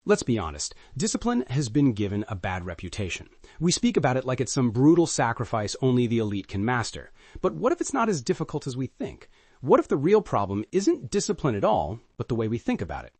Let's be honest, discipline has been given a bad reputation. We speak about it like it's some brutal sacrifice only the elite can master. But what if it's not as difficult as we think? What if the real problem isn't discipline at all, but the way we think about it?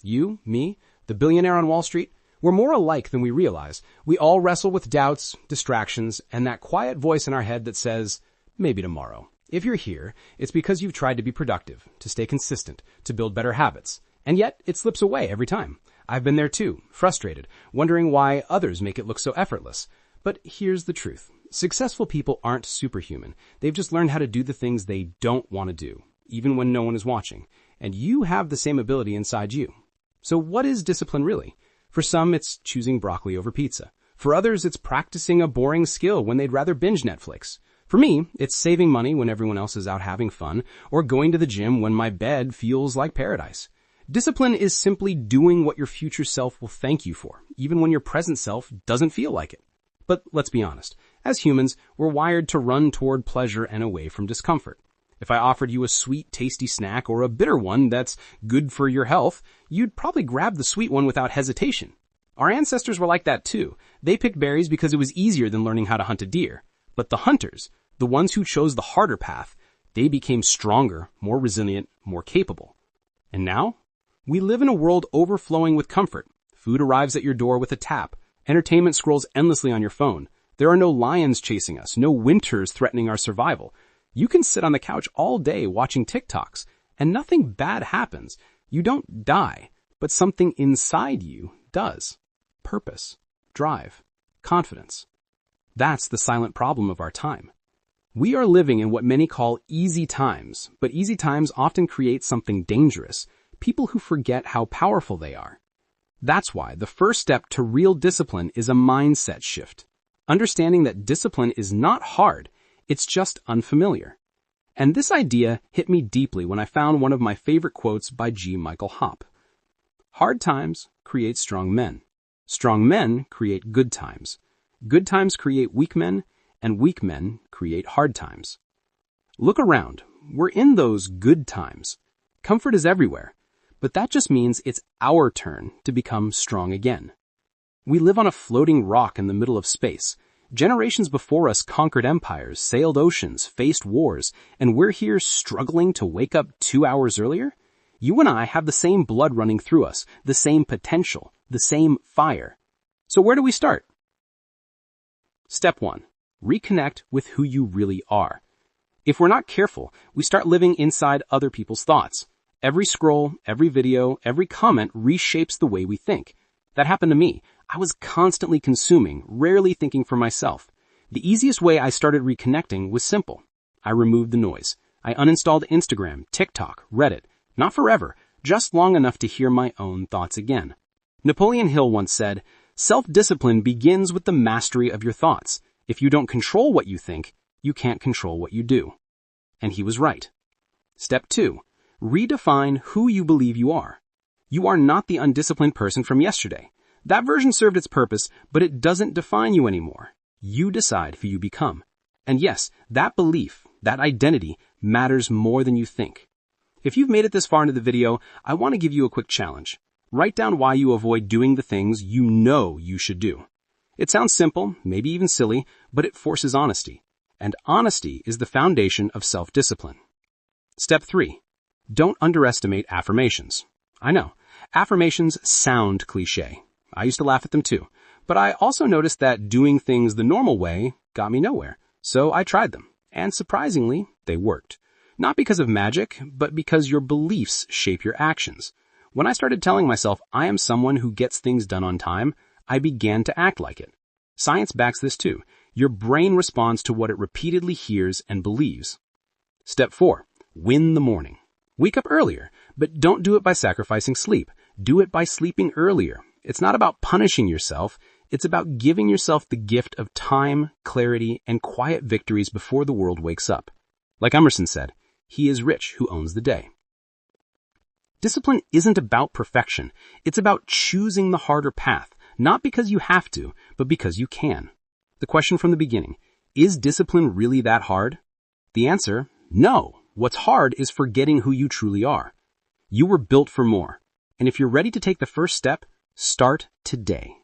You, me, the billionaire on Wall Street, we're more alike than we realize. We all wrestle with doubts, distractions, and that quiet voice in our head that says, maybe tomorrow. If you're here, it's because you've tried to be productive, to stay consistent, to build better habits. And yet, it slips away every time. I've been there too, frustrated, wondering why others make it look so effortless. But here's the truth. Successful people aren't superhuman. They've just learned how to do the things they don't want to do, even when no one is watching. And you have the same ability inside you. So what is discipline really? For some, it's choosing broccoli over pizza. For others, it's practicing a boring skill when they'd rather binge Netflix. For me, it's saving money when everyone else is out having fun, or going to the gym when my bed feels like paradise. Discipline is simply doing what your future self will thank you for, even when your present self doesn't feel like it. But let's be honest. As humans, we're wired to run toward pleasure and away from discomfort. If I offered you a sweet, tasty snack or a bitter one that's good for your health, you'd probably grab the sweet one without hesitation. Our ancestors were like that too. They picked berries because it was easier than learning how to hunt a deer. But the hunters, the ones who chose the harder path, they became stronger, more resilient, more capable. And now? We live in a world overflowing with comfort. Food arrives at your door with a tap. Entertainment scrolls endlessly on your phone. There are no lions chasing us, no winters threatening our survival. You can sit on the couch all day watching TikToks, and nothing bad happens. You don't die, but something inside you does. Purpose, drive, confidence. That's the silent problem of our time. We are living in what many call easy times, but easy times often create something dangerous. People who forget how powerful they are. That's why the first step to real discipline is a mindset shift. Understanding that discipline is not hard, it's just unfamiliar. And this idea hit me deeply when I found one of my favorite quotes by G. Michael Hopp. Hard times create strong men. Strong men create good times. Good times create weak men, and weak men create hard times. Look around. We're in those good times. Comfort is everywhere. But that just means it's our turn to become strong again. We live on a floating rock in the middle of space. Generations before us conquered empires, sailed oceans, faced wars, and we're here struggling to wake up 2 hours earlier? You and I have the same blood running through us, the same potential, the same fire. So where do we start? Step 1. Reconnect with who you really are. If we're not careful, we start living inside other people's thoughts. Every scroll, every video, every comment reshapes the way we think. That happened to me. I was constantly consuming, rarely thinking for myself. The easiest way I started reconnecting was simple. I removed the noise. I uninstalled Instagram, TikTok, Reddit. Not forever, just long enough to hear my own thoughts again. Napoleon Hill once said, "Self-discipline begins with the mastery of your thoughts. If you don't control what you think, you can't control what you do." And he was right. Step 2. Redefine who you believe you are. You are not the undisciplined person from yesterday. That version served its purpose, but it doesn't define you anymore. You decide who you become. And yes, that belief, that identity, matters more than you think. If you've made it this far into the video, I want to give you a quick challenge. Write down why you avoid doing the things you know you should do. It sounds simple, maybe even silly, but it forces honesty. And honesty is the foundation of self-discipline. Step 3. Don't underestimate affirmations. I know, affirmations sound cliche. I used to laugh at them too. But I also noticed that doing things the normal way got me nowhere. So I tried them. And surprisingly, they worked. Not because of magic, but because your beliefs shape your actions. When I started telling myself I am someone who gets things done on time, I began to act like it. Science backs this too. Your brain responds to what it repeatedly hears and believes. Step 4. Win the morning. Wake up earlier, but don't do it by sacrificing sleep. Do it by sleeping earlier. It's not about punishing yourself. It's about giving yourself the gift of time, clarity, and quiet victories before the world wakes up. Like Emerson said, he is rich who owns the day. Discipline isn't about perfection. It's about choosing the harder path, not because you have to, but because you can. The question from the beginning, is discipline really that hard? The answer, no. What's hard is forgetting who you truly are. You were built for more. And if you're ready to take the first step, Start today.